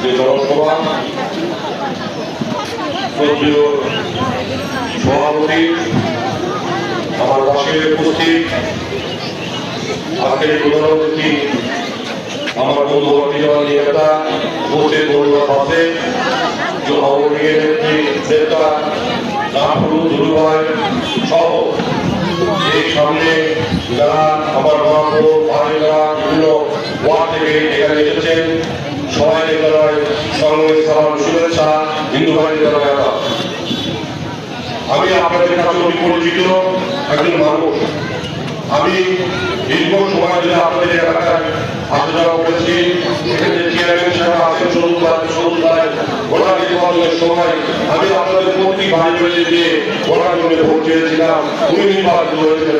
যে জনসভা সভাপতি আমার পাশে উপস্থিত আজকের প্রধান অতিথি আমার বন্ধু নেতা উপস্থিত পরিবার আছে নেতা সহ এই সামনে যারা আমার মা ভাইরা বিভিন্ন ওয়ার্ড থেকে এখানে এসেছেন সবাইকে জানাই সংগ্রামী সালাম শুভেচ্ছা হিন্দু ভাই জানাই। আমি আপনাদের কাছে অতি পরিচিত একজন মানুষ। আমি দীর্ঘ সময় ধরে আপনাদের এলাকায় আসা যাওয়া করেছি। এখানে চেয়ারম্যান সাহেব আছেন ভোটার নির্বাচনের সময় আমি আপনাদের প্রতি ভাই বলে দিয়ে ভোটার জন্য ভোট চেয়েছিলাম, উনি নির্বাচিত হয়েছিলেন।